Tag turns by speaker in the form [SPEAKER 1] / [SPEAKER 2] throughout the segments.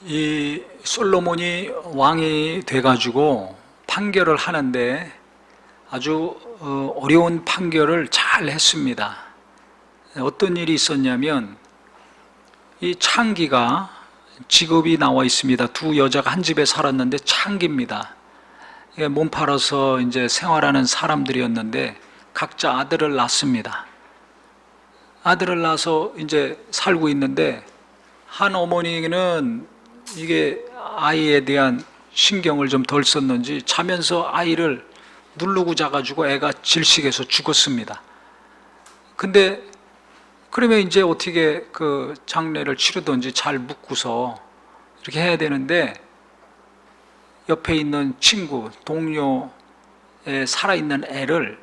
[SPEAKER 1] 이 솔로몬이 왕이 돼가지고 판결을 하는데 아주 어려운 판결을 잘 했습니다. 어떤 일이 있었냐면, 이 창기가 직업이 나와 있습니다. 두 여자가 한 집에 살았는데 창기입니다. 몸 팔아서 이제 생활하는 사람들이었는데 각자 아들을 낳습니다. 아들을 낳아서 이제 살고 있는데, 한 어머니는 이게 아이에 대한 신경을 좀 덜 썼는지 자면서 아이를 누르고 자가지고 애가 질식해서 죽었습니다. 근데 그러면 이제 어떻게 그 장례를 치르든지 잘 묻고서 이렇게 해야 되는데, 옆에 있는 친구, 동료의 살아있는 애를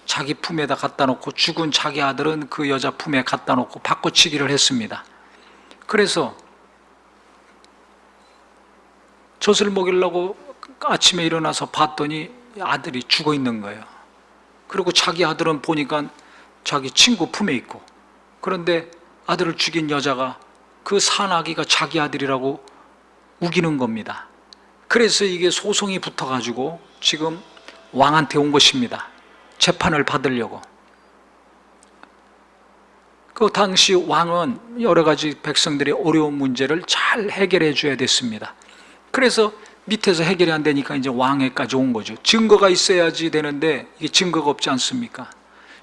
[SPEAKER 1] 자기 품에다 갖다 놓고 죽은 자기 아들은 그 여자 품에 갖다 놓고 바꿔치기를 했습니다. 그래서 젖을 먹이려고 아침에 일어나서 봤더니 아들이 죽어 있는 거예요. 그리고 자기 아들은 보니까 자기 친구 품에 있고, 그런데 아들을 죽인 여자가 그 산아기가 자기 아들이라고 우기는 겁니다. 그래서 이게 소송이 붙어가지고 지금 왕한테 온 것입니다. 재판을 받으려고. 그 당시 왕은 여러 가지 백성들의 어려운 문제를 잘 해결해 줘야 됐습니다. 그래서 밑에서 해결이 안 되니까 이제 왕에까지 온 거죠. 증거가 있어야지 되는데 이게 증거가 없지 않습니까?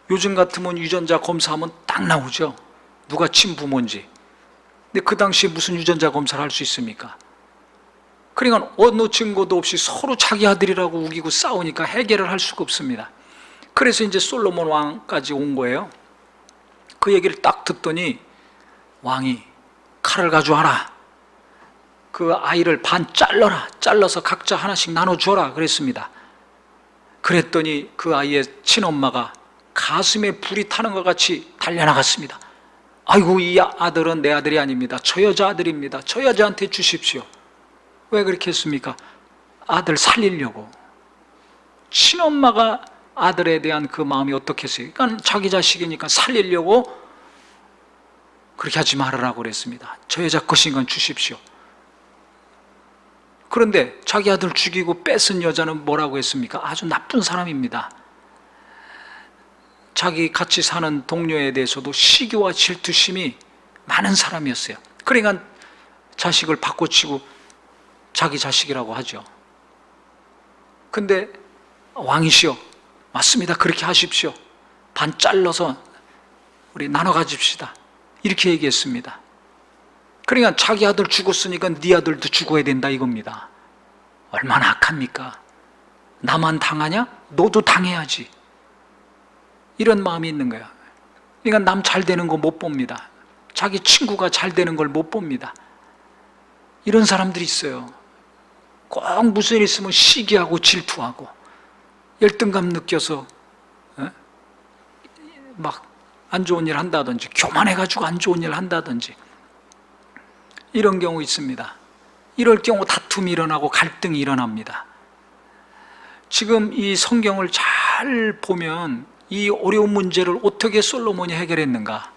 [SPEAKER 1] 요즘 같으면 유전자 검사하면 딱 나오죠. 누가 친부모인지. 근데 그 당시에 무슨 유전자 검사를 할 수 있습니까? 그러니까 어느 증거도 없이 서로 자기 아들이라고 우기고 싸우니까 해결을 할 수가 없습니다. 그래서 이제 솔로몬 왕까지 온 거예요. 그 얘기를 딱 듣더니 왕이 칼을 가져와라. 그 아이를 반 잘라라. 잘라서 각자 하나씩 나눠주어라. 그랬습니다. 그랬더니 그 아이의 친엄마가 가슴에 불이 타는 것 같이 달려나갔습니다. 아이고, 이 아들은 내 아들이 아닙니다. 저 여자 아들입니다. 저 여자한테 주십시오. 왜 그렇게 했습니까? 아들 살리려고. 친엄마가 아들에 대한 그 마음이 어떻겠어요? 그러니까 자기 자식이니까 살리려고 그렇게 하지 말으라고 그랬습니다. 저 여자 것인 건 주십시오. 그런데 자기 아들 죽이고 뺏은 여자는 뭐라고 했습니까? 아주 나쁜 사람입니다. 자기 같이 사는 동료에 대해서도 시기와 질투심이 많은 사람이었어요. 그러니까 자식을 바꿔치고 자기 자식이라고 하죠. 근데 왕이시여, 맞습니다. 그렇게 하십시오. 반 잘라서 우리 나눠 가집시다. 이렇게 얘기했습니다. 그러니까 자기 아들 죽었으니까 네 아들도 죽어야 된다 이겁니다. 얼마나 악합니까? 나만 당하냐? 너도 당해야지. 이런 마음이 있는 거야. 그러니까 남 잘 되는 거 못 봅니다. 자기 친구가 잘 되는 걸 못 봅니다. 이런 사람들이 있어요. 꼭 무슨 일 있으면 시기하고 질투하고 열등감 느껴서 막 안 좋은 일 한다든지, 교만해가지고 안 좋은 일 한다든지, 이런 경우 있습니다. 이럴 경우 다툼이 일어나고 갈등이 일어납니다. 지금 이 성경을 잘 보면 이 어려운 문제를 어떻게 솔로몬이 해결했는가?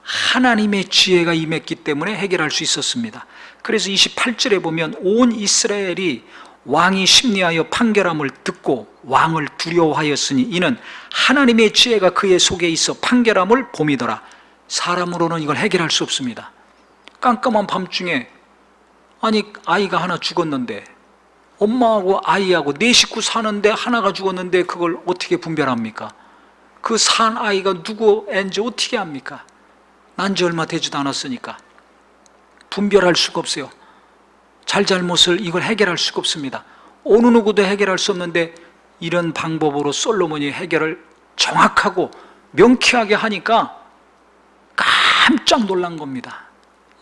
[SPEAKER 1] 하나님의 지혜가 임했기 때문에 해결할 수 있었습니다. 그래서 28절에 보면 온 이스라엘이 왕이 심리하여 판결함을 듣고 왕을 두려워하였으니 이는 하나님의 지혜가 그의 속에 있어 판결함을 봄이더라. 사람으로는 이걸 해결할 수 없습니다. 깜깜한 밤중에, 아니 아이가 하나 죽었는데, 엄마하고 아이하고 네 식구 사는데 하나가 죽었는데 그걸 어떻게 분별합니까? 그 산 아이가 누구 애인지 어떻게 합니까? 난 지 얼마 되지도 않았으니까 분별할 수가 없어요. 잘잘못을 이걸 해결할 수가 없습니다. 어느 누구도 해결할 수 없는데 이런 방법으로 솔로몬이 해결을 정확하고 명쾌하게 하니까 깜짝 놀란 겁니다.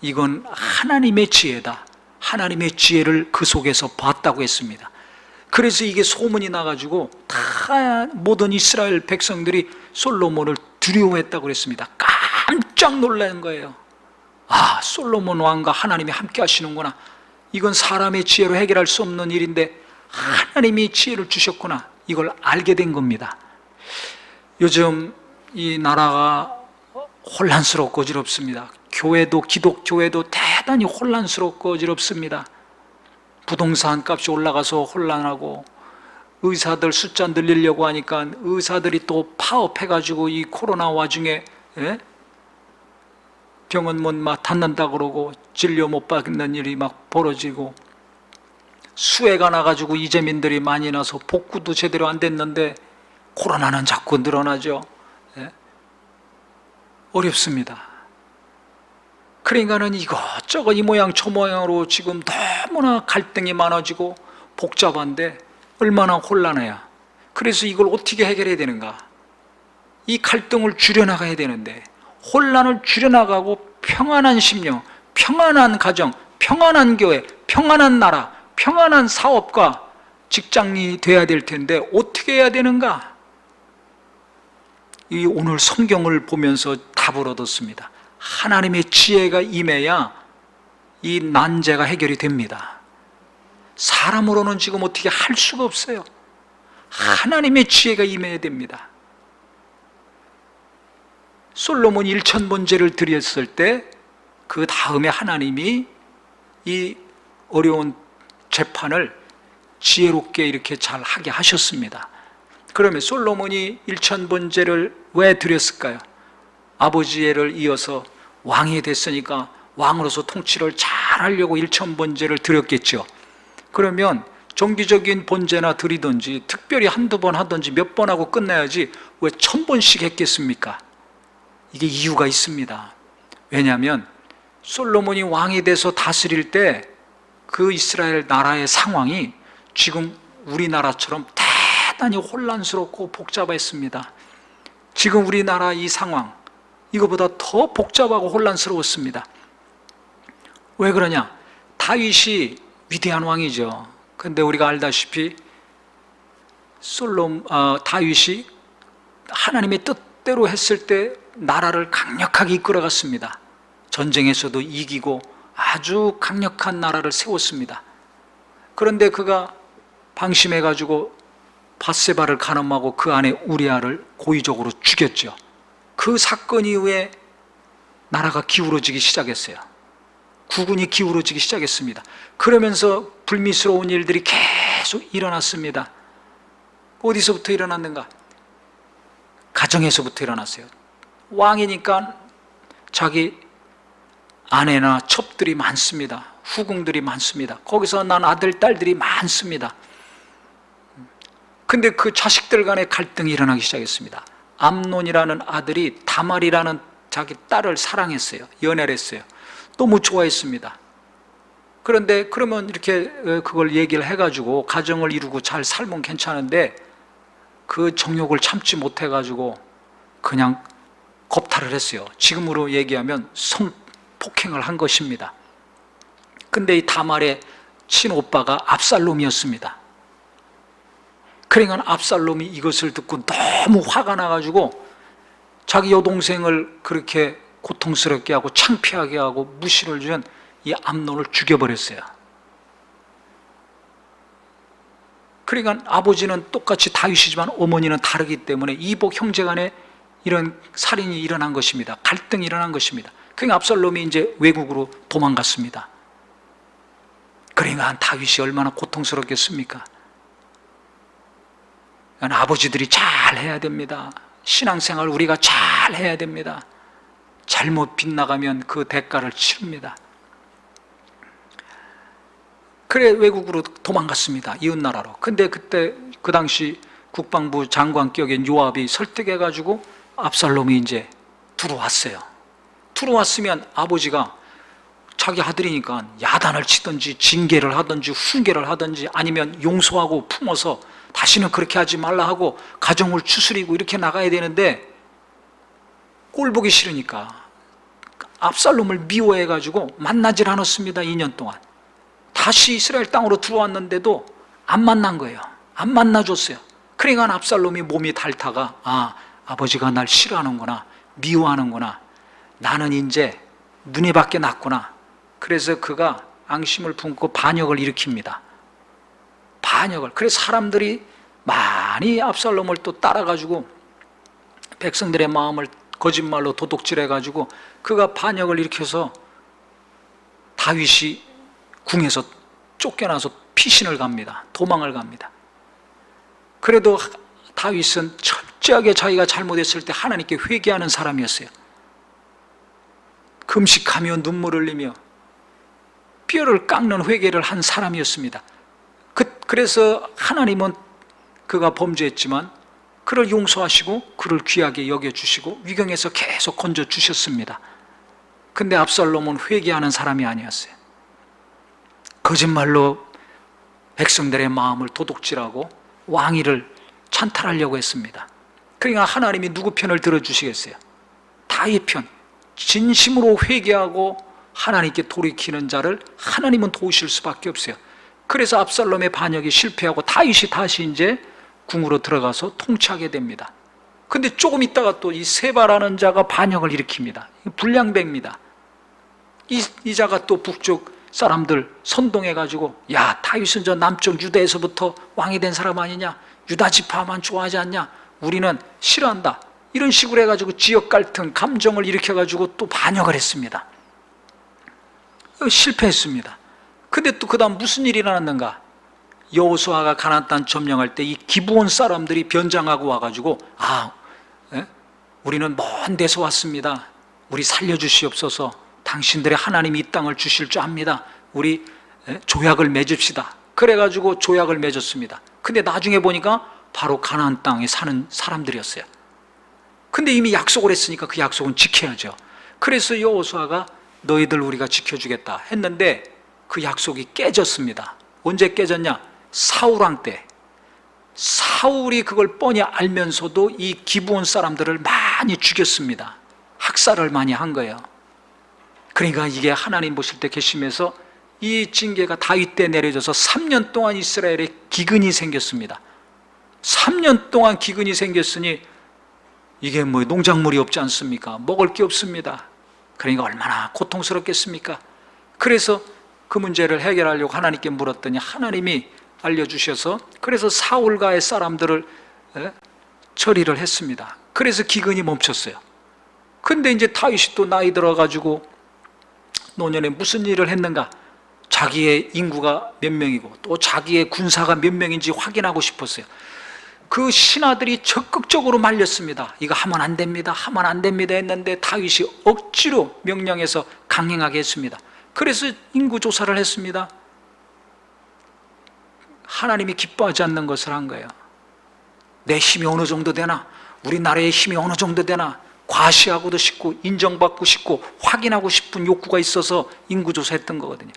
[SPEAKER 1] 이건 하나님의 지혜다. 하나님의 지혜를 그 속에서 봤다고 했습니다. 그래서 이게 소문이 나가지고 다 모든 이스라엘 백성들이 솔로몬을 두려워했다고 그랬습니다. 깜짝 놀란 거예요. 아, 솔로몬 왕과 하나님이 함께 하시는구나. 이건 사람의 지혜로 해결할 수 없는 일인데 하나님이 지혜를 주셨구나. 이걸 알게 된 겁니다. 요즘 이 나라가 혼란스럽고 어지럽습니다. 교회도, 기독교회도 대단히 혼란스럽고 어지럽습니다. 부동산 값이 올라가서 혼란하고, 의사들 숫자 늘리려고 하니까 의사들이 또 파업해가지고 이 코로나 와중에, 예? 병원 문 막 닫는다 그러고 진료 못 받는 일이 막 벌어지고, 수해가 나가지고 이재민들이 많이 나서 복구도 제대로 안 됐는데 코로나는 자꾸 늘어나죠. 예? 어렵습니다. 그러니까는 이것저것 이 모양 저 모양으로 지금 너무나 갈등이 많아지고 복잡한데 얼마나 혼란해요. 그래서 이걸 어떻게 해결해야 되는가? 이 갈등을 줄여나가야 되는데, 혼란을 줄여나가고 평안한 심령, 평안한 가정, 평안한 교회, 평안한 나라, 평안한 사업가, 직장이 돼야 될 텐데 어떻게 해야 되는가? 이 오늘 성경을 보면서 답을 얻었습니다. 하나님의 지혜가 임해야 이 난제가 해결이 됩니다. 사람으로는 지금 어떻게 할 수가 없어요. 하나님의 지혜가 임해야 됩니다. 솔로몬이 1000번제를 드렸을 때 그 다음에 하나님이 이 어려운 재판을 지혜롭게 이렇게 잘 하게 하셨습니다. 그러면 솔로몬이 1000번제를 왜 드렸을까요? 아버지의 예를 이어서 왕이 됐으니까 왕으로서 통치를 잘 하려고 1000번제를 드렸겠죠. 그러면 정기적인 번제나 드리든지 특별히 한두 번 하든지 몇 번 하고 끝나야지 왜 1000번씩 했겠습니까? 이게 이유가 있습니다. 왜냐하면 솔로몬이 왕이 돼서 다스릴 때 그 이스라엘 나라의 상황이 지금 우리나라처럼 대단히 혼란스럽고 복잡했습니다. 지금 우리나라 이 상황, 이거보다 더 복잡하고 혼란스러웠습니다. 왜 그러냐? 다윗이 위대한 왕이죠. 근데 우리가 알다시피 다윗이 하나님의 뜻대로 했을 때 나라를 강력하게 이끌어갔습니다. 전쟁에서도 이기고 아주 강력한 나라를 세웠습니다. 그런데 그가 방심해가지고 밧세바를 간음하고 그 안에 우리아를 고의적으로 죽였죠. 그 사건 이후에 나라가 기울어지기 시작했어요. 국군이 기울어지기 시작했습니다. 그러면서 불미스러운 일들이 계속 일어났습니다. 어디서부터 일어났는가? 가정에서부터 일어났어요. 왕이니까 자기 아내나 첩들이 많습니다. 후궁들이 많습니다. 거기서 난 아들, 딸들이 많습니다. 근데 그 자식들 간의 갈등이 일어나기 시작했습니다. 암논이라는 아들이 다말이라는 자기 딸을 사랑했어요. 연애를 했어요. 너무 좋아했습니다. 그런데 그러면 이렇게 그걸 얘기를 해가지고 가정을 이루고 잘 살면 괜찮은데 그 정욕을 참지 못해가지고 그냥 겁탈을 했어요. 지금으로 얘기하면 성폭행을 한 것입니다. 근데 이 다말의 친오빠가 압살롬이었습니다. 그러니까 압살롬이 이것을 듣고 너무 화가 나가지고 자기 여동생을 그렇게 고통스럽게 하고 창피하게 하고 무시를 준 이 암논을 죽여버렸어요. 그러니까 아버지는 똑같이 다윗이지만 어머니는 다르기 때문에 이복 형제 간에 이런 살인이 일어난 것입니다. 갈등이 일어난 것입니다. 그러니까 압살롬이 이제 외국으로 도망갔습니다. 그러니까 다윗이 얼마나 고통스럽겠습니까? 그러니까 아버지들이 잘 해야 됩니다. 신앙생활 우리가 잘 해야 됩니다. 잘못 빗나가면 그 대가를 치릅니다. 그래 외국으로 도망갔습니다. 이웃나라로. 근데 그때 그 당시 국방부 장관격인 요압이 설득해가지고 압살롬이 이제 들어왔어요. 들어왔으면 아버지가 자기 아들이니까 야단을 치든지 징계를 하든지 훈계를 하든지 아니면 용서하고 품어서 다시는 그렇게 하지 말라 하고 가정을 추스리고 이렇게 나가야 되는데 꼴 보기 싫으니까 압살롬을 미워해가지고 만나질 않았습니다. 2년 동안. 다시 이스라엘 땅으로 들어왔는데도 안 만난 거예요. 안 만나줬어요. 그러니까 압살롬이 몸이 닳다가 아버지가 날 싫어하는구나, 미워하는구나, 나는 이제 눈에 밖에 났구나. 그래서 그가 앙심을 품고 반역을 일으킵니다. 반역을. 그래서 사람들이 많이 압살롬을 또 따라가지고 백성들의 마음을 거짓말로 도둑질해가지고 그가 반역을 일으켜서 다윗이 궁에서 쫓겨나서 피신을 갑니다. 도망을 갑니다. 그래도 다윗은 철저하게 자기가 잘못했을 때 하나님께 회개하는 사람이었어요. 금식하며 눈물을 흘리며 뼈를 깎는 회개를 한 사람이었습니다. 그래서 하나님은 그가 범죄했지만 그를 용서하시고 그를 귀하게 여겨주시고 위경에서 계속 건져주셨습니다. 근데 압살롬은 회개하는 사람이 아니었어요. 거짓말로 백성들의 마음을 도둑질하고 왕위를 찬탈하려고 했습니다. 그러니까 하나님이 누구 편을 들어주시겠어요? 다윗 편. 진심으로 회개하고 하나님께 돌이키는 자를 하나님은 도우실 수밖에 없어요. 그래서 압살롬의 반역이 실패하고 다윗이 다시 이제 궁으로 들어가서 통치하게 됩니다. 근데 조금 있다가 또 이 세바라는 자가 반역을 일으킵니다. 불량배입니다. 이 자가 또 북쪽 사람들 선동해가지고, 야, 다윗은 저 남쪽 유다에서부터 왕이 된 사람 아니냐? 유다 지파만 좋아하지 않냐? 우리는 싫어한다. 이런 식으로 해가지고 지역 갈등, 감정을 일으켜가지고 또 반역을 했습니다. 실패했습니다. 근데 또 그 다음 무슨 일이 일어났는가? 여호수아가 가나안 땅 점령할 때 이 기브온 사람들이 변장하고 와가지고, 우리는 먼 데서 왔습니다. 우리 살려주시옵소서. 당신들의 하나님이 이 땅을 주실 줄 압니다. 우리 조약을 맺읍시다. 그래가지고 조약을 맺었습니다. 근데 나중에 보니까 바로 가나안 땅에 사는 사람들이었어요. 근데 이미 약속을 했으니까 그 약속은 지켜야죠. 그래서 여호수아가 너희들 우리가 지켜주겠다 했는데 그 약속이 깨졌습니다. 언제 깨졌냐? 사울 왕 때. 사울이 그걸 뻔히 알면서도 이 기브온 사람들을 많이 죽였습니다. 학살을 많이 한 거예요. 그러니까 이게 하나님 보실 때 괘씸해서 이 징계가 다윗 때 내려져서 3년 동안 이스라엘에 기근이 생겼습니다. 3년 동안 기근이 생겼으니 이게 뭐 농작물이 없지 않습니까? 먹을 게 없습니다. 그러니까 얼마나 고통스럽겠습니까? 그래서 그 문제를 해결하려고 하나님께 물었더니 하나님이 알려주셔서 그래서 사울가의 사람들을 처리를 했습니다. 그래서 기근이 멈췄어요. 근데 이제 다윗이 또 나이 들어가지고 노년에 무슨 일을 했는가? 자기의 인구가 몇 명이고 또 자기의 군사가 몇 명인지 확인하고 싶었어요. 그 신하들이 적극적으로 말렸습니다. 이거 하면 안 됩니다. 하면 안 됩니다 했는데 다윗이 억지로 명령해서 강행하게 했습니다. 그래서 인구 조사를 했습니다. 하나님이 기뻐하지 않는 것을 한 거예요. 내 힘이 어느 정도 되나? 우리나라의 힘이 어느 정도 되나? 과시하고도 싶고 인정받고 싶고 확인하고 싶은 욕구가 있어서 인구조사했던 거거든요.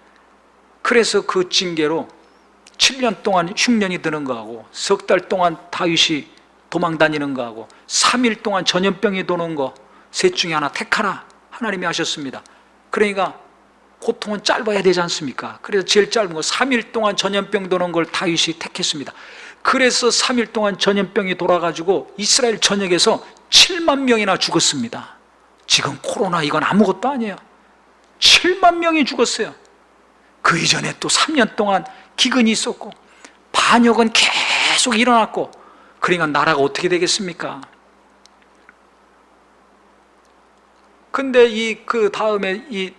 [SPEAKER 1] 그래서 그 징계로 7년 동안 흉년이 드는 거하고 석 달 동안 다윗이 도망다니는 거하고 3일 동안 전염병이 도는 거 셋 중에 하나 택하라 하나님이 하셨습니다. 그러니까 고통은 짧아야 되지 않습니까? 그래서 제일 짧은 거 3일 동안 전염병 도는 걸 다윗이 택했습니다. 그래서 3일 동안 전염병이 돌아가지고 이스라엘 전역에서 7만 명이나 죽었습니다. 지금 코로나 이건 아무것도 아니에요. 7만 명이 죽었어요. 그 이전에 또 3년 동안 기근이 있었고 반역은 계속 일어났고, 그러니까 나라가 어떻게 되겠습니까? 근데 그 다음에 이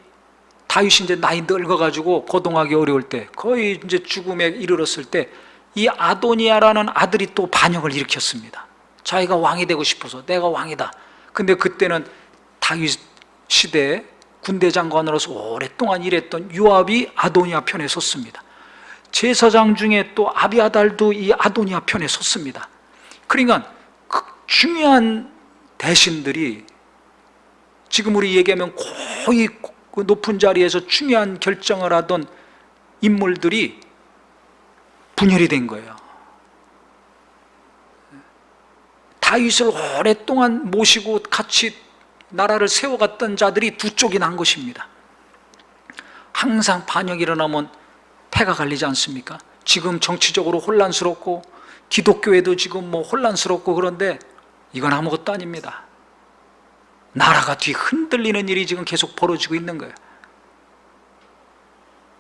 [SPEAKER 1] 다윗이 이제 나이 늙어가지고 거동하기 어려울 때, 거의 이제 죽음에 이르렀을 때 이 아도니아라는 아들이 또 반역을 일으켰습니다. 자기가 왕이 되고 싶어서 내가 왕이다. 근데 그때는 다윗 시대에 군대 장관으로서 오랫동안 일했던 요압이 아도니아 편에 섰습니다. 제사장 중에 또 아비아달도 이 아도니아 편에 섰습니다. 그러니까 그 중요한 대신들이, 지금 우리 얘기하면 거의 그 높은 자리에서 중요한 결정을 하던 인물들이 분열이 된 거예요. 다윗을 오랫동안 모시고 같이 나라를 세워갔던 자들이 두 쪽이 난 것입니다. 항상 반역이 일어나면 패가 갈리지 않습니까? 지금 정치적으로 혼란스럽고 기독교에도 지금 뭐 혼란스럽고, 그런데 이건 아무것도 아닙니다. 나라가 뒤 흔들리는 일이 지금 계속 벌어지고 있는 거예요.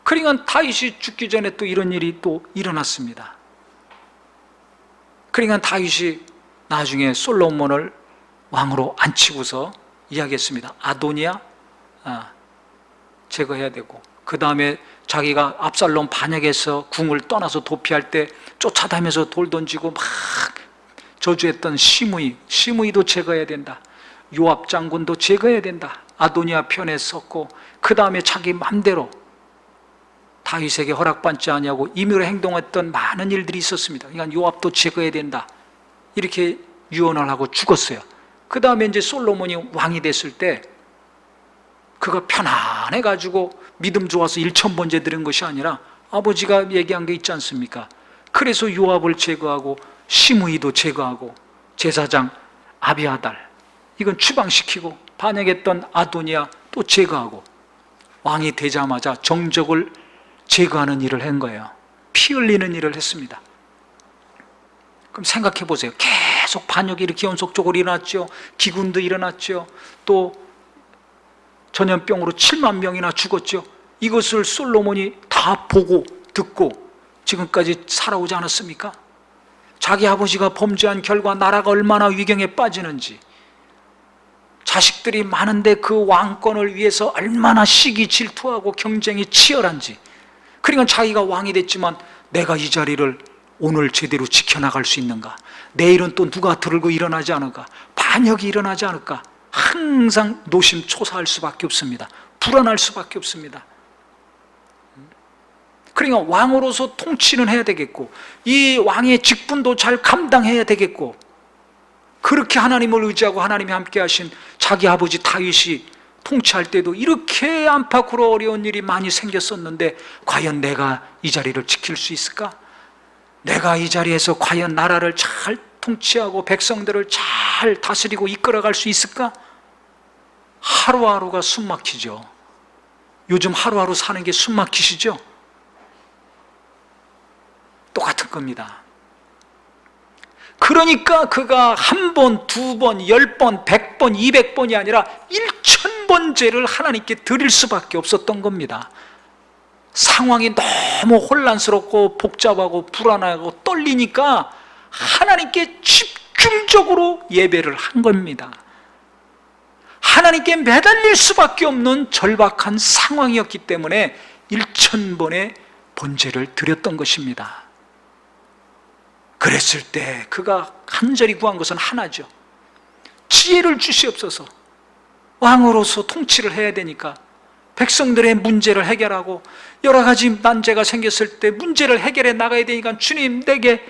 [SPEAKER 1] 그러니까 다윗이 죽기 전에 또 이런 일이 또 일어났습니다. 그러니까 다윗이 나중에 솔로몬을 왕으로 앉히고서 이야기했습니다. 아도니아 제거해야 되고, 그 다음에 자기가 압살롬 반역에서 궁을 떠나서 도피할 때 쫓아다니면서 돌 던지고 막 저주했던 시므이도 제거해야 된다. 요압 장군도 제거해야 된다. 아도니아 편에 섰고, 그 다음에 자기 맘대로 다윗에게 허락받지 아니하고 임의로 행동했던 많은 일들이 있었습니다. 그러니까 요압도 제거해야 된다. 이렇게 유언을 하고 죽었어요. 그 다음에 이제 솔로몬이 왕이 됐을 때 그가 편안해가지고 믿음 좋아서 일천번제 드린 것이 아니라 아버지가 얘기한 게 있지 않습니까? 그래서 요압을 제거하고 시므이도 제거하고 제사장 아비아달 이건 추방시키고 반역했던 아도니아 또 제거하고 왕이 되자마자 정적을 제거하는 일을 한 거예요. 피 흘리는 일을 했습니다. 그럼 생각해 보세요. 계속 반역이 이렇게 연속적으로 일어났죠. 기근도 일어났죠. 또 전염병으로 7만 명이나 죽었죠. 이것을 솔로몬이 다 보고 듣고 지금까지 살아오지 않았습니까? 자기 아버지가 범죄한 결과 나라가 얼마나 위경에 빠지는지, 자식들이 많은데 그 왕권을 위해서 얼마나 시기 질투하고 경쟁이 치열한지, 그러니까 자기가 왕이 됐지만 내가 이 자리를 오늘 제대로 지켜나갈 수 있는가, 내일은 또 누가 들고 일어나지 않을까, 반역이 일어나지 않을까, 항상 노심초사할 수밖에 없습니다. 불안할 수밖에 없습니다. 그러니까 왕으로서 통치는 해야 되겠고, 이 왕의 직분도 잘 감당해야 되겠고, 그렇게 하나님을 의지하고 하나님이 함께 하신 자기 아버지 다윗이 통치할 때도 이렇게 안팎으로 어려운 일이 많이 생겼었는데 과연 내가 이 자리를 지킬 수 있을까? 내가 이 자리에서 과연 나라를 잘 통치하고 백성들을 잘 다스리고 이끌어갈 수 있을까? 하루하루가 숨 막히죠. 요즘 하루하루 사는 게 숨 막히시죠? 똑같은 겁니다. 그러니까 그가 한 번, 두 번, 10번, 100번, 200번이 아니라 1000번제를 하나님께 드릴 수밖에 없었던 겁니다. 상황이 너무 혼란스럽고 복잡하고 불안하고 떨리니까 하나님께 집중적으로 예배를 한 겁니다. 하나님께 매달릴 수밖에 없는 절박한 상황이었기 때문에 1000번의 번제를 드렸던 것입니다. 그랬을 때 그가 간절히 구한 것은 하나죠. 지혜를 주시옵소서. 왕으로서 통치를 해야 되니까 백성들의 문제를 해결하고 여러 가지 난제가 생겼을 때 문제를 해결해 나가야 되니까 주님 내게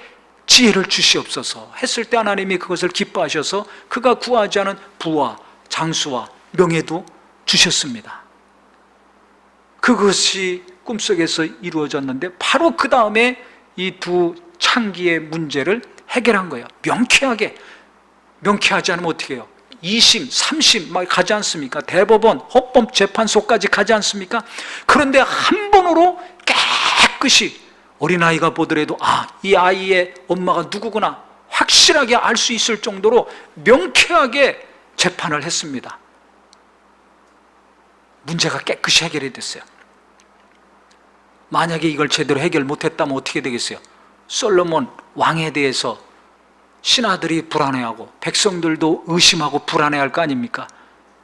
[SPEAKER 1] 지혜를 주시옵소서 했을 때 하나님이 그것을 기뻐하셔서 그가 구하지 않은 부와 장수와 명예도 주셨습니다. 그것이 꿈속에서 이루어졌는데 바로 그 다음에 이 두 창기의 문제를 해결한 거예요. 명쾌하지 않으면 어떻게 해요? 2심, 3심 막 가지 않습니까? 대법원, 헌법재판소까지 가지 않습니까? 그런데 한 번으로 깨끗이 어린아이가 보더라도 이 아이의 엄마가 누구구나 확실하게 알 수 있을 정도로 명쾌하게 재판을 했습니다. 문제가 깨끗이 해결이 됐어요. 만약에 이걸 제대로 해결 못했다면 어떻게 되겠어요? 솔로몬 왕에 대해서 신하들이 불안해하고 백성들도 의심하고 불안해할 거 아닙니까?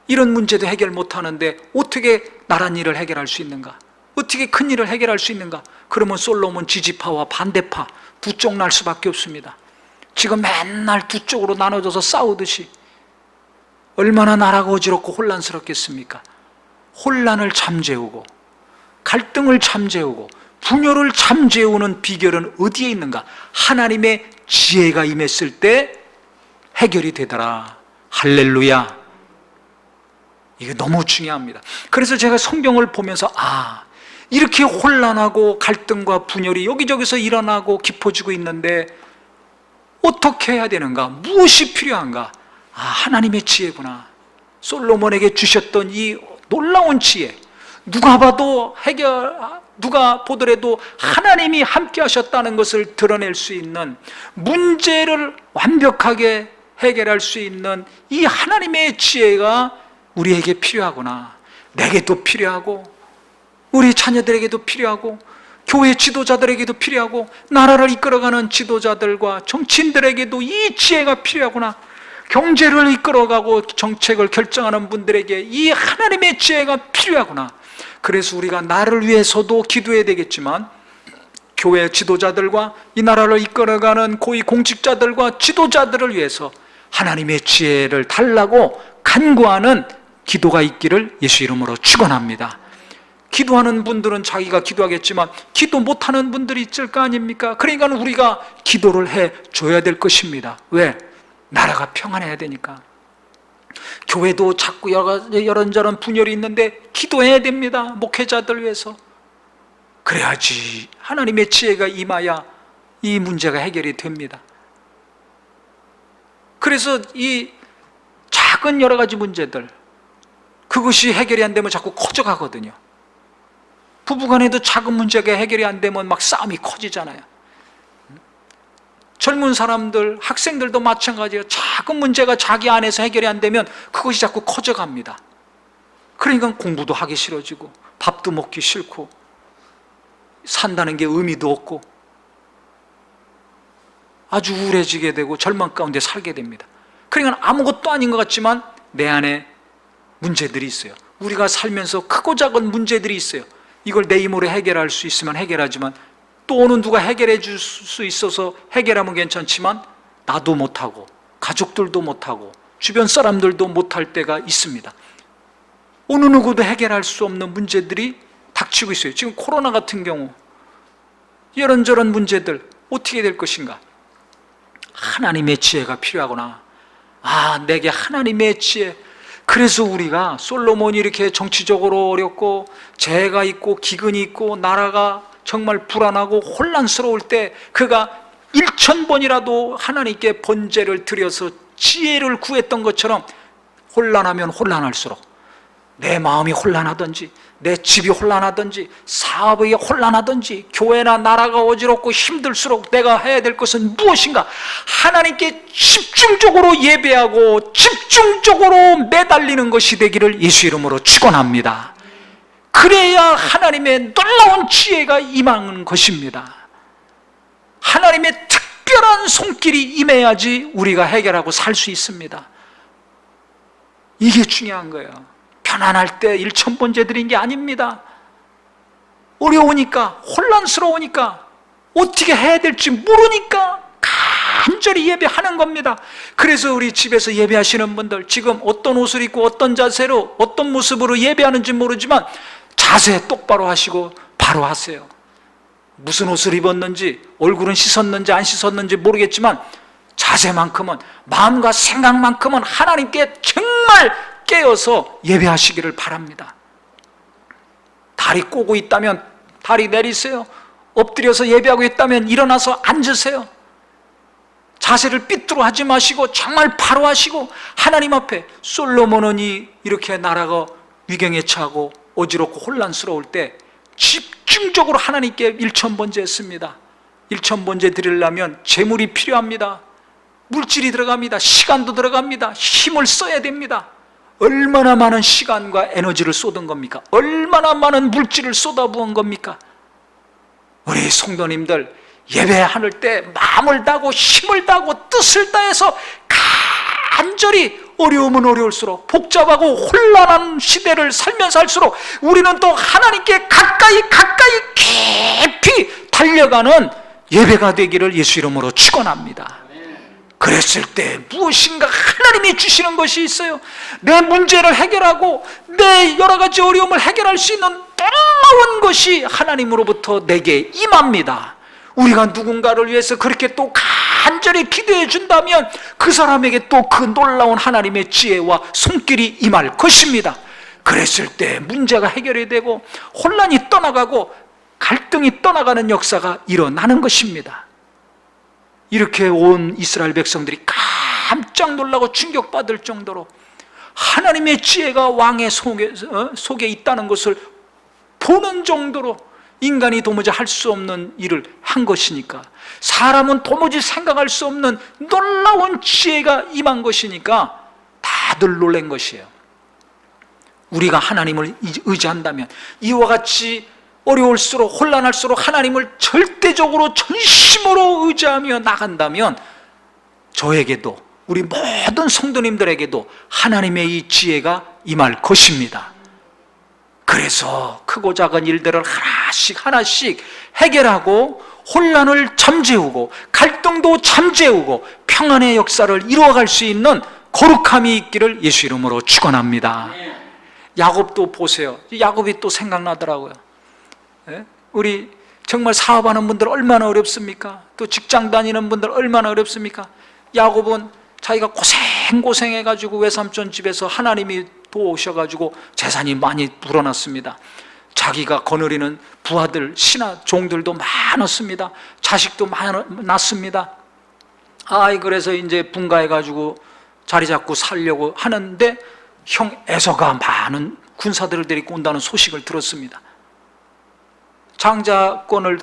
[SPEAKER 1] 이런 문제도 해결 못하는데 어떻게 나란 일을 해결할 수 있는가? 어떻게 큰 일을 해결할 수 있는가? 그러면 솔로몬 지지파와 반대파 두 쪽 날 수밖에 없습니다. 지금 맨날 두 쪽으로 나눠져서 싸우듯이 얼마나 나라가 어지럽고 혼란스럽겠습니까? 혼란을 잠재우고 갈등을 잠재우고 분열을 잠재우는 비결은 어디에 있는가? 하나님의 지혜가 임했을 때 해결이 되더라. 할렐루야. 이게 너무 중요합니다. 그래서 제가 성경을 보면서 이렇게 혼란하고 갈등과 분열이 여기저기서 일어나고 깊어지고 있는데 어떻게 해야 되는가? 무엇이 필요한가? 하나님의 지혜구나. 솔로몬에게 주셨던 이 놀라운 지혜, 누가 보더라도 하나님이 함께 하셨다는 것을 드러낼 수 있는, 문제를 완벽하게 해결할 수 있는 이 하나님의 지혜가 우리에게 필요하구나. 내게도 필요하고 우리 자녀들에게도 필요하고 교회 지도자들에게도 필요하고 나라를 이끌어가는 지도자들과 정치인들에게도 이 지혜가 필요하구나. 경제를 이끌어가고 정책을 결정하는 분들에게 이 하나님의 지혜가 필요하구나. 그래서 우리가 나를 위해서도 기도해야 되겠지만 교회 지도자들과 이 나라를 이끌어가는 고위 공직자들과 지도자들을 위해서 하나님의 지혜를 달라고 간구하는 기도가 있기를 예수 이름으로 축원합니다. 기도하는 분들은 자기가 기도하겠지만 기도 못하는 분들이 있을 거 아닙니까? 그러니까 우리가 기도를 해줘야 될 것입니다. 왜? 나라가 평안해야 되니까. 교회도 자꾸 여런저런 분열이 있는데 기도해야 됩니다. 목회자들 위해서. 그래야지 하나님의 지혜가 임하야 이 문제가 해결이 됩니다. 그래서 이 작은 여러 가지 문제들, 그것이 해결이 안 되면 자꾸 커져가거든요. 부부간에도 작은 문제가 해결이 안 되면 막 싸움이 커지잖아요. 젊은 사람들, 학생들도 마찬가지예요. 작은 문제가 자기 안에서 해결이 안 되면 그것이 자꾸 커져갑니다. 그러니까 공부도 하기 싫어지고 밥도 먹기 싫고 산다는 게 의미도 없고 아주 우울해지게 되고 절망 가운데 살게 됩니다. 그러니까 아무것도 아닌 것 같지만 내 안에 문제들이 있어요. 우리가 살면서 크고 작은 문제들이 있어요. 이걸 내 힘으로 해결할 수 있으면 해결하지만 또 어느 누가 해결해 줄 수 있어서 해결하면 괜찮지만 나도 못하고 가족들도 못하고 주변 사람들도 못할 때가 있습니다. 어느 누구도 해결할 수 없는 문제들이 닥치고 있어요. 지금 코로나 같은 경우 이런저런 문제들 어떻게 될 것인가? 하나님의 지혜가 필요하구나. 내게 하나님의 지혜. 그래서 우리가 솔로몬이 이렇게 정치적으로 어렵고 재해가 있고 기근이 있고 나라가 정말 불안하고 혼란스러울 때 그가 1000번이라도 하나님께 번제를 드려서 지혜를 구했던 것처럼 혼란하면 혼란할수록 내 마음이 혼란하든지 내 집이 혼란하든지 사업이 혼란하든지 교회나 나라가 어지럽고 힘들수록 내가 해야 될 것은 무엇인가? 하나님께 집중적으로 예배하고 집중적으로 매달리는 것이 되기를 예수 이름으로 축원합니다. 그래야 하나님의 놀라운 지혜가 임하는 것입니다. 하나님의 특별한 손길이 임해야지 우리가 해결하고 살 수 있습니다. 이게 중요한 거예요. 편안할 때 1000번째 드린 게 아닙니다. 어려우니까, 혼란스러우니까, 어떻게 해야 될지 모르니까 간절히 예배하는 겁니다. 그래서 우리 집에서 예배하시는 분들 지금 어떤 옷을 입고 어떤 자세로 어떤 모습으로 예배하는지 모르지만 자세 똑바로 하시고 바로 하세요. 무슨 옷을 입었는지 얼굴은 씻었는지 안 씻었는지 모르겠지만 자세만큼은, 마음과 생각만큼은 하나님께 정말 깨어서 예배하시기를 바랍니다. 다리 꼬고 있다면 다리 내리세요. 엎드려서 예배하고 있다면 일어나서 앉으세요. 자세를 삐뚤어 하지 마시고 정말 바로 하시고 하나님 앞에. 솔로몬은 이렇게 나라가 위경에 처하고 어지럽고 혼란스러울 때 집중적으로 하나님께 1000번제 했습니다. 1000번제 드리려면 재물이 필요합니다. 물질이 들어갑니다. 시간도 들어갑니다. 힘을 써야 됩니다. 얼마나 많은 시간과 에너지를 쏟은 겁니까? 얼마나 많은 물질을 쏟아부은 겁니까? 우리 성도님들 예배할 때 마음을 다하고 힘을 다하고 뜻을 다해서 간절히, 어려우면 어려울수록 복잡하고 혼란한 시대를 살면서 할수록 우리는 또 하나님께 가까이 깊이 달려가는 예배가 되기를 예수 이름으로 축원합니다. 그랬을 때 무엇인가 하나님이 주시는 것이 있어요. 내 문제를 해결하고 내 여러 가지 어려움을 해결할 수 있는 놀라운 것이 하나님으로부터 내게 임합니다. 우리가 누군가를 위해서 그렇게 또 간절히 기도해 준다면 그 사람에게 또 그 놀라운 하나님의 지혜와 손길이 임할 것입니다. 그랬을 때 문제가 해결이 되고 혼란이 떠나가고 갈등이 떠나가는 역사가 일어나는 것입니다. 이렇게 온 이스라엘 백성들이 깜짝 놀라고 충격받을 정도로 하나님의 지혜가 왕의 속에 있다는 것을 보는 정도로 인간이 도무지 할 수 없는 일을 한 것이니까, 사람은 도무지 생각할 수 없는 놀라운 지혜가 임한 것이니까 다들 놀란 것이에요. 우리가 하나님을 의지한다면, 이와 같이 어려울수록 혼란할수록 하나님을 절대적으로 전심으로 의지하며 나간다면 저에게도, 우리 모든 성도님들에게도 하나님의 이 지혜가 임할 것입니다. 그래서 크고 작은 일들을 하나씩 하나씩 해결하고 혼란을 잠재우고 갈등도 잠재우고 평안의 역사를 이루어갈 수 있는 거룩함이 있기를 예수 이름으로 축원합니다. 야곱도 보세요. 야곱이 또 생각나더라고요. 우리 정말 사업하는 분들 얼마나 어렵습니까? 또 직장 다니는 분들 얼마나 어렵습니까? 야곱은 자기가 고생해가지고 외삼촌 집에서 하나님이 도우셔가지고 재산이 많이 불어났습니다. 자기가 거느리는 부하들, 신하, 종들도 많았습니다. 자식도 많았습니다. 그래서 이제 분가해가지고 자리 잡고 살려고 하는데 형 에서가 많은 군사들을 데리고 온다는 소식을 들었습니다. 장자권을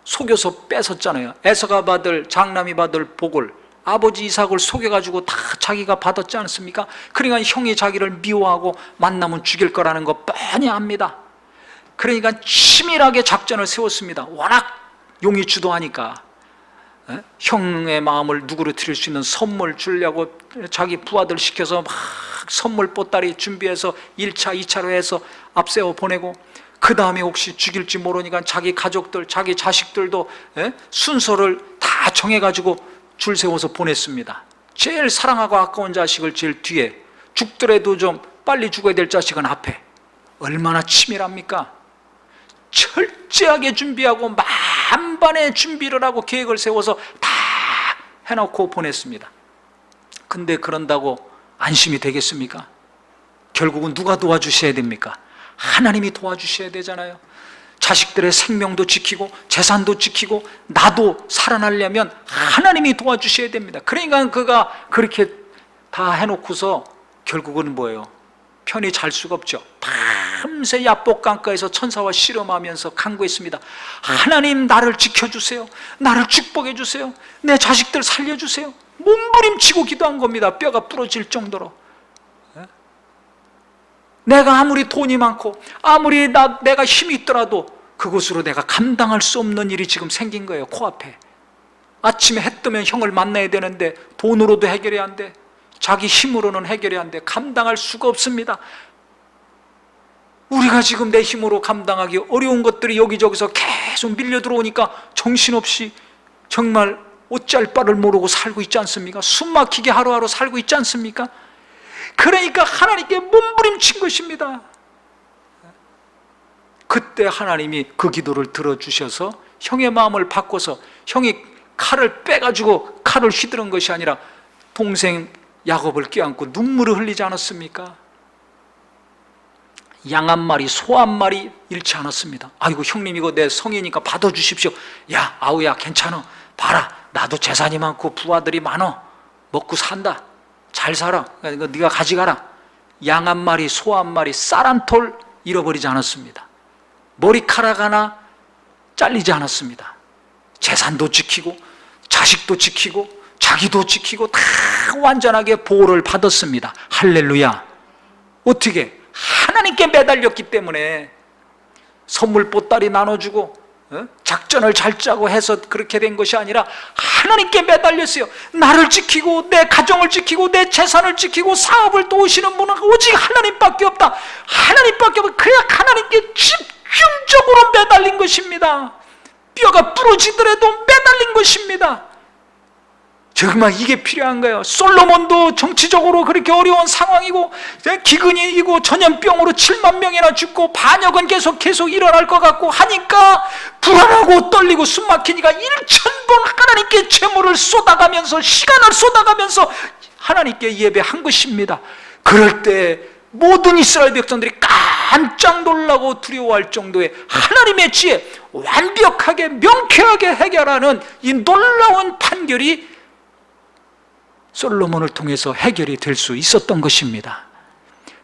[SPEAKER 1] 속여서 뺏었잖아요. 에서가 받을, 장남이 받을 복을 아버지 이삭을 속여가지고 다 자기가 받았지 않습니까? 그러니까 형이 자기를 미워하고 만나면 죽일 거라는 거 뻔히 압니다. 그러니까 치밀하게 작전을 세웠습니다. 워낙 용이 주도하니까. 형의 마음을 누그러뜨릴 수 있는 선물 주려고 자기 부하들 시켜서 막 선물 보따리 준비해서 1차, 2차로 해서 앞세워 보내고, 그 다음에 혹시 죽일지 모르니까 자기 가족들, 자기 자식들도 순서를 다 정해가지고 줄 세워서 보냈습니다. 제일 사랑하고 아까운 자식을 제일 뒤에, 죽더라도 좀 빨리 죽어야 될 자식은 앞에. 얼마나 치밀합니까? 철저하게 준비하고 만반의 준비를 하고 계획을 세워서 다 해놓고 보냈습니다. 근데 그런다고 안심이 되겠습니까? 결국은 누가 도와주셔야 됩니까? 하나님이 도와주셔야 되잖아요. 자식들의 생명도 지키고 재산도 지키고 나도 살아나려면 하나님이 도와주셔야 됩니다. 그러니까 그가 그렇게 다 해놓고서 결국은 뭐예요? 편히 잘 수가 없죠. 밤새 야복강가에서 천사와 씨름하면서 간구했습니다. 하나님, 나를 지켜주세요. 나를 축복해 주세요. 내 자식들 살려주세요. 몸부림치고 기도한 겁니다. 뼈가 부러질 정도로. 내가 아무리 돈이 많고 아무리 내가 힘이 있더라도 그것으로 내가 감당할 수 없는 일이 지금 생긴 거예요. 코앞에. 아침에 해 뜨면 형을 만나야 되는데 돈으로도 해결이 안 돼. 자기 힘으로는 해결이 안 돼. 감당할 수가 없습니다. 우리가 지금 내 힘으로 감당하기 어려운 것들이 여기저기서 계속 밀려 들어오니까 정신없이 정말 어찌할 바를 모르고 살고 있지 않습니까? 숨막히게 하루하루 살고 있지 않습니까? 그러니까 하나님께 몸부림친 것입니다. 그때 하나님이 그 기도를 들어주셔서 형의 마음을 바꿔서 형이 칼을 빼가지고 칼을 휘두른 것이 아니라 동생 야곱을 껴안고 눈물을 흘리지 않았습니까? 양 한 마리, 소 한 마리 잃지 않았습니다. 아이고 형님, 이거 내 성이니까 받아주십시오. 야, 아우야, 괜찮아. 봐라, 나도 재산이 많고 부하들이 많어. 먹고 산다. 잘 살아. 그러니까 네가 가져가라. 양 한 마리, 소 한 마리, 쌀 한 톨 잃어버리지 않았습니다. 머리카락 하나 잘리지 않았습니다. 재산도 지키고 자식도 지키고 자기도 지키고 다 완전하게 보호를 받았습니다. 할렐루야. 어떻게? 하나님께 매달렸기 때문에. 선물 보따리 나눠주고 작전을 잘 짜고 해서 그렇게 된 것이 아니라 하나님께 매달렸어요. 나를 지키고 내 가정을 지키고 내 재산을 지키고 사업을 도우시는 분은 오직 하나님밖에 없다. 하나님밖에 없다. 그래야 하나님께 집중적으로 매달린 것입니다. 뼈가 부러지더라도 매달린 것입니다. 정말 이게 필요한 거예요. 솔로몬도 정치적으로 그렇게 어려운 상황이고 기근이고 전염병으로 7만 명이나 죽고 반역은 계속 일어날 것 같고 하니까 불안하고 떨리고 숨막히니까 1000번 하나님께 재물을 쏟아가면서 시간을 쏟아가면서 하나님께 예배한 것입니다. 그럴 때 모든 이스라엘 백성들이 깜짝 놀라고 두려워할 정도의 하나님의 지혜, 완벽하게 명쾌하게 해결하는 이 놀라운 판결이 솔로몬을 통해서 해결이 될 수 있었던 것입니다.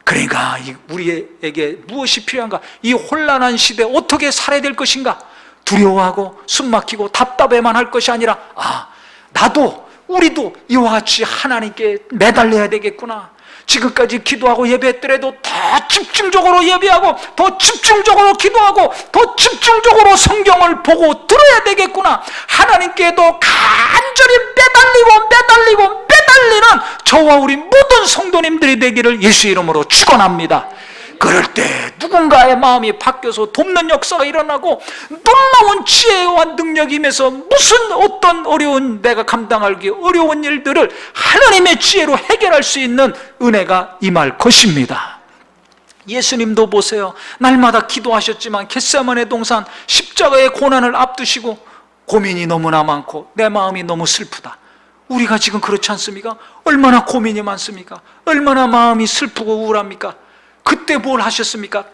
[SPEAKER 1] 그러니까 우리에게 무엇이 필요한가? 이 혼란한 시대에 어떻게 살아야 될 것인가? 두려워하고 숨막히고 답답해만 할 것이 아니라 나도 우리도 이와 같이 하나님께 매달려야 되겠구나. 지금까지 기도하고 예배했더라도 더 집중적으로 예배하고 더 집중적으로 기도하고 더 집중적으로 성경을 보고 들어야 되겠구나. 하나님께도 간절히 매달리는 저와 우리 모든 성도님들이 되기를 예수 이름으로 축원합니다. 그럴 때 누군가의 마음이 바뀌어서 돕는 역사가 일어나고 놀라운 지혜와 능력이 임해서 무슨 어떤 어려운, 내가 감당하기 어려운 일들을 하나님의 지혜로 해결할 수 있는 은혜가 임할 것입니다. 예수님도 보세요. 날마다 기도하셨지만 겟세마네 동산 십자가의 고난을 앞두시고 고민이 너무나 많고 내 마음이 너무 슬프다. 우리가 지금 그렇지 않습니까? 얼마나 고민이 많습니까? 얼마나 마음이 슬프고 우울합니까? 그때 뭘 하셨습니까?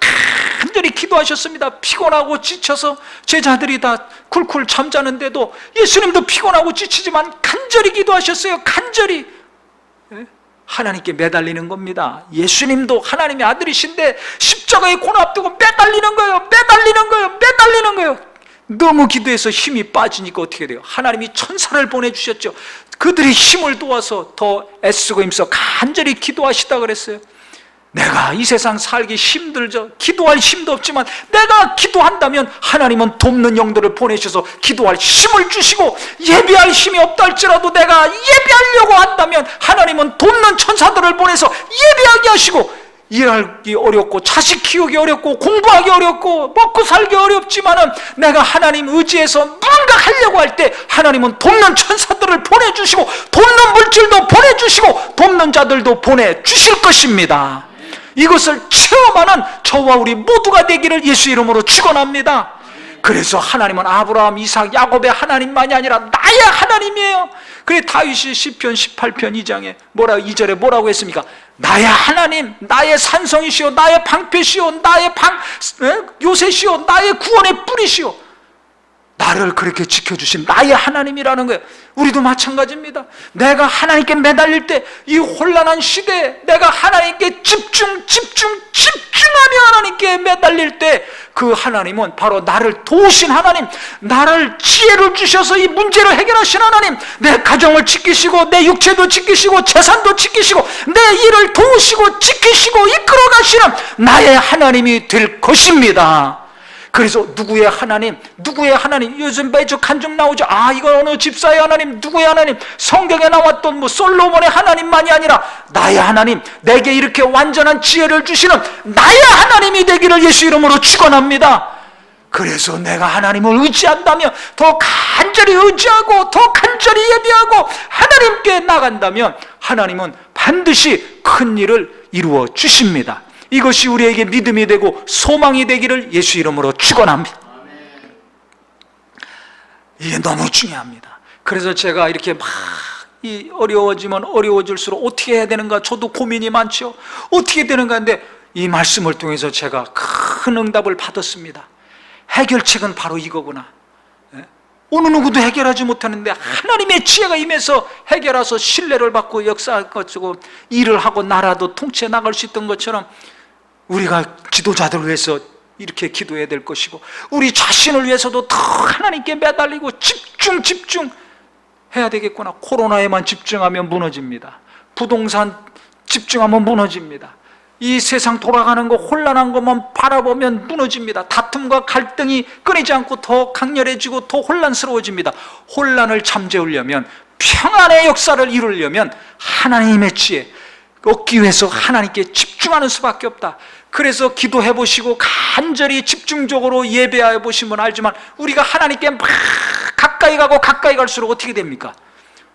[SPEAKER 1] 간절히 기도하셨습니다. 피곤하고 지쳐서 제자들이 다 쿨쿨 잠자는데도 예수님도 피곤하고 지치지만 간절히 기도하셨어요. 간절히. 하나님께 매달리는 겁니다. 예수님도 하나님의 아들이신데 십자가의 고난 앞두고 매달리는 거예요. 너무 기도해서 힘이 빠지니까 어떻게 돼요? 하나님이 천사를 보내주셨죠. 그들이 힘을 도와서 더 애쓰고 힘써 간절히 기도하시다 그랬어요. 내가 이 세상 살기 힘들죠. 기도할 힘도 없지만 내가 기도한다면 하나님은 돕는 영들을 보내셔서 기도할 힘을 주시고, 예배할 힘이 없다 할지라도 내가 예배하려고 한다면 하나님은 돕는 천사들을 보내서 예배하게 하시고, 일하기 어렵고 자식 키우기 어렵고 공부하기 어렵고 먹고 살기 어렵지만은 내가 하나님 의지해서 무언가 하려고 할 때 하나님은 돕는 천사들을 보내주시고 돕는 물질도 보내주시고 돕는 자들도 보내주실 것입니다. 이것을 체험하는 저와 우리 모두가 되기를 예수 이름으로 축원합니다. 그래서 하나님은 아브라함, 이삭, 야곱의 하나님만이 아니라 나의 하나님이에요. 그래 다윗이 시편 18편 2장에 2절에 뭐라고 했습니까? 나의 하나님, 나의 산성이시오, 나의 방패시오, 나의 요새시오, 나의 구원의 뿌리시오. 나를 그렇게 지켜주신 나의 하나님이라는 거예요. 우리도 마찬가지입니다. 내가 하나님께 매달릴 때, 이 혼란한 시대에 내가 하나님께 집중하며 하나님께 매달릴 때 그 하나님은 바로 나를 도우신 하나님, 나를 지혜를 주셔서 이 문제를 해결하신 하나님, 내 가정을 지키시고 내 육체도 지키시고 재산도 지키시고 내 일을 도우시고 지키시고 이끌어 가시는 나의 하나님이 될 것입니다. 그래서 누구의 하나님, 요즘 매주 간증 나오죠. 이건 어느 집사의 하나님, 누구의 하나님, 성경에 나왔던 솔로몬의 하나님만이 아니라 나의 하나님, 내게 이렇게 완전한 지혜를 주시는 나의 하나님이 되기를 예수 이름으로 축원합니다. 그래서 내가 하나님을 의지한다면, 더 간절히 의지하고 더 간절히 예배하고 하나님께 나간다면 하나님은 반드시 큰 일을 이루어 주십니다. 이것이 우리에게 믿음이 되고 소망이 되기를 예수 이름으로 축원합니다. 이게 너무 중요합니다. 그래서 제가 이렇게 어려워지면 어려워질수록 어떻게 해야 되는가, 저도 고민이 많죠. 어떻게 되는가 하는데 이 말씀을 통해서 제가 큰 응답을 받았습니다. 해결책은 바로 이거구나. 어느 누구도 해결하지 못하는데 하나님의 지혜가 임해서 해결해서 신뢰를 받고 역사할 것이고 일을 하고 나라도 통치해 나갈 수 있던 것처럼 우리가 지도자들을 위해서 이렇게 기도해야 될 것이고, 우리 자신을 위해서도 더 하나님께 매달리고 집중해야 되겠구나. 코로나에만 집중하면 무너집니다. 부동산 집중하면 무너집니다. 이 세상 돌아가는 거, 혼란한 것만 바라보면 무너집니다. 다툼과 갈등이 끊이지 않고 더 강렬해지고 더 혼란스러워집니다. 혼란을 잠재우려면, 평안의 역사를 이루려면 하나님의 지혜 얻기 위해서 하나님께 집중하는 수밖에 없다. 그래서 기도해 보시고 간절히 집중적으로 예배해 보시면 알지만, 우리가 하나님께 막 가까이 가고 가까이 갈수록 어떻게 됩니까?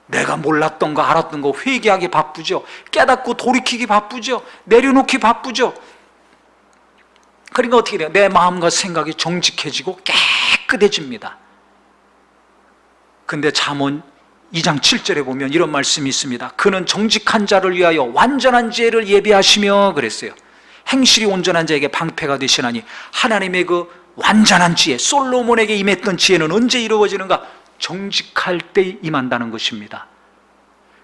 [SPEAKER 1] 내가 몰랐던 거 알았던 거 회개하기 바쁘죠. 깨닫고 돌이키기 바쁘죠. 내려놓기 바쁘죠. 그러니까 어떻게 돼요? 내 마음과 생각이 정직해지고 깨끗해집니다. 근데 잠언 2장 7절에 보면 이런 말씀이 있습니다. 그는 정직한 자를 위하여 완전한 지혜를 예비하시며 그랬어요. 행실이 온전한 자에게 방패가 되시나니. 하나님의 그 완전한 지혜, 솔로몬에게 임했던 지혜는 언제 이루어지는가? 정직할 때 임한다는 것입니다.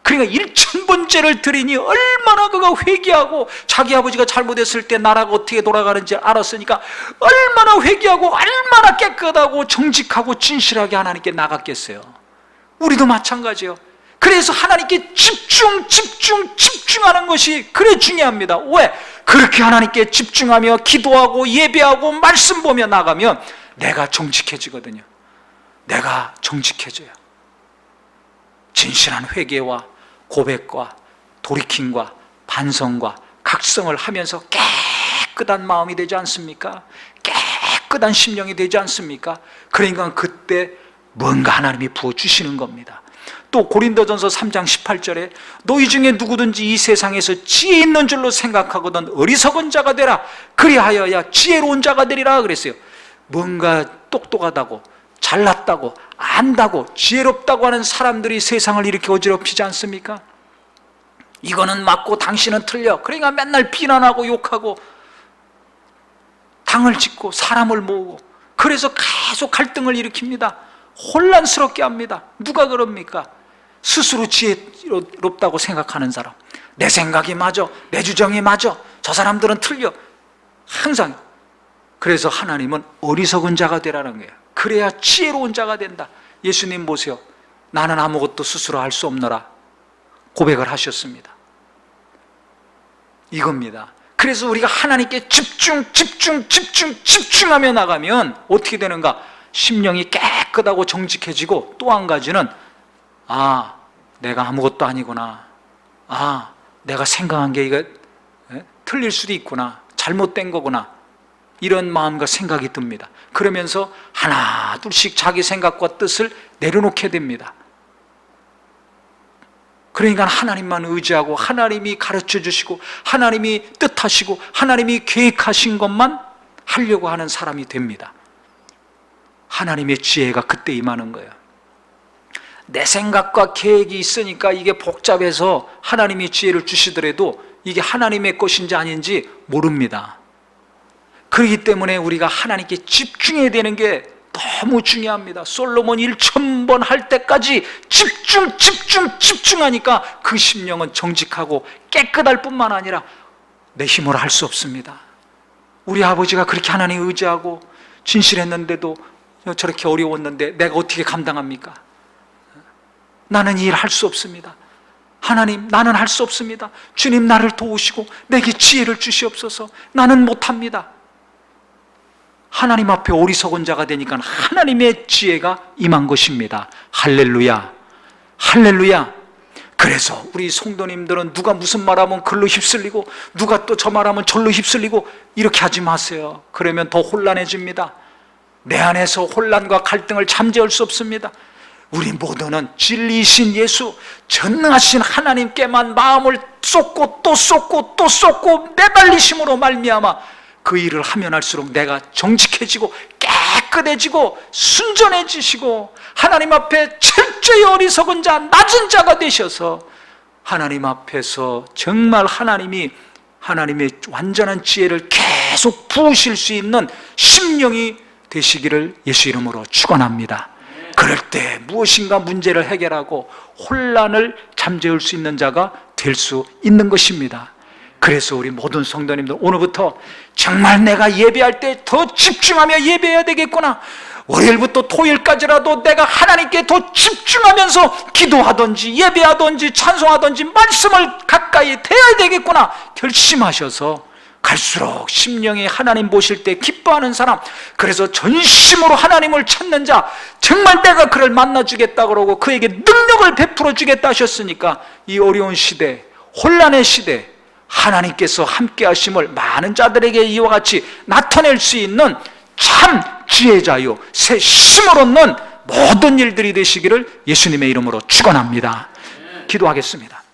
[SPEAKER 1] 그러니까 1000번째를 드리니 얼마나 그가 회개하고, 자기 아버지가 잘못했을 때 나라가 어떻게 돌아가는지 알았으니까 얼마나 회개하고 얼마나 깨끗하고 정직하고 진실하게 하나님께 나갔겠어요. 우리도 마찬가지예요. 그래서 하나님께 집중하는 것이 그래 중요합니다. 왜? 그렇게 하나님께 집중하며 기도하고 예배하고 말씀 보며 나가면 내가 정직해지거든요. 내가 정직해져요. 진실한 회개와 고백과 돌이킴과 반성과 각성을 하면서 깨끗한 마음이 되지 않습니까? 깨끗한 심령이 되지 않습니까? 그러니까 그때 뭔가 하나님이 부어주시는 겁니다. 또 고린도전서 3장 18절에 너희 중에 누구든지 이 세상에서 지혜 있는 줄로 생각하거든 어리석은 자가 되라. 그리하여야 지혜로운 자가 되리라 그랬어요. 뭔가 똑똑하다고 잘났다고 안다고 지혜롭다고 하는 사람들이 세상을 이렇게 어지럽히지 않습니까? 이거는 맞고 당신은 틀려. 그러니까 맨날 비난하고 욕하고 당을 짓고 사람을 모으고, 그래서 계속 갈등을 일으킵니다. 혼란스럽게 합니다. 누가 그럽니까? 스스로 지혜롭다고 생각하는 사람, 내 생각이 맞아, 내 주장이 맞아, 저 사람들은 틀려. 항상. 그래서 하나님은 어리석은 자가 되라는 거예요. 그래야 지혜로운 자가 된다. 예수님 보세요. 나는 아무것도 스스로 할 수 없노라 고백을 하셨습니다. 이겁니다. 그래서 우리가 하나님께 집중하며 나가면 어떻게 되는가? 심령이 깨끗하고 정직해지고, 또 한 가지는 내가 아무것도 아니구나, 내가 생각한 게 이거 틀릴 수도 있구나, 잘못된 거구나, 이런 마음과 생각이 듭니다. 그러면서 하나 둘씩 자기 생각과 뜻을 내려놓게 됩니다. 그러니까 하나님만 의지하고 하나님이 가르쳐 주시고 하나님이 뜻하시고 하나님이 계획하신 것만 하려고 하는 사람이 됩니다. 하나님의 지혜가 그때 임하는 거예요. 내 생각과 계획이 있으니까 이게 복잡해서 하나님이 지혜를 주시더라도 이게 하나님의 것인지 아닌지 모릅니다. 그렇기 때문에 우리가 하나님께 집중해야 되는 게 너무 중요합니다. 솔로몬 1000번 할 때까지 집중하니까 그 심령은 정직하고 깨끗할 뿐만 아니라 내 힘으로 할 수 없습니다. 우리 아버지가 그렇게 하나님 의지하고 진실했는데도 저렇게 어려웠는데 내가 어떻게 감당합니까? 나는 이 일 할 수 없습니다. 하나님, 나는 할 수 없습니다. 주님, 나를 도우시고 내게 지혜를 주시옵소서. 나는 못합니다. 하나님 앞에 어리석은 자가 되니까 하나님의 지혜가 임한 것입니다. 할렐루야, 할렐루야. 그래서 우리 성도님들은 누가 무슨 말하면 글로 휩쓸리고 누가 또 저 말하면 절로 휩쓸리고 이렇게 하지 마세요. 그러면 더 혼란해집니다. 내 안에서 혼란과 갈등을 잠재울 수 없습니다. 우리 모두는 진리이신 예수, 전능하신 하나님께만 마음을 쏟고 또 쏟고 또 쏟고 매달리심으로 말미암아 그 일을 하면 할수록 내가 정직해지고 깨끗해지고 순전해지시고 하나님 앞에 철저히 어리석은 자, 낮은 자가 되셔서 하나님 앞에서 정말 하나님이 하나님의 완전한 지혜를 계속 부으실 수 있는 심령이 되시기를 예수 이름으로 축원합니다. 그럴 때 무엇인가 문제를 해결하고 혼란을 잠재울 수 있는 자가 될 수 있는 것입니다. 그래서 우리 모든 성도님들 오늘부터 정말 내가 예배할 때 더 집중하며 예배해야 되겠구나. 월요일부터 토요일까지라도 내가 하나님께 더 집중하면서 기도하든지 예배하든지 찬송하든지 말씀을 가까이 대해야 되겠구나 결심하셔서 갈수록 심령이 하나님 보실 때 기뻐하는 사람, 그래서 전심으로 하나님을 찾는 자, 정말 내가 그를 만나주겠다 그러고 그에게 능력을 베풀어 주겠다 하셨으니까 이 어려운 시대, 혼란의 시대 하나님께서 함께 하심을 많은 자들에게 이와 같이 나타낼 수 있는 참 지혜자요 새 힘을 얻는 모든 일들이 되시기를 예수님의 이름으로 축원합니다. 기도하겠습니다.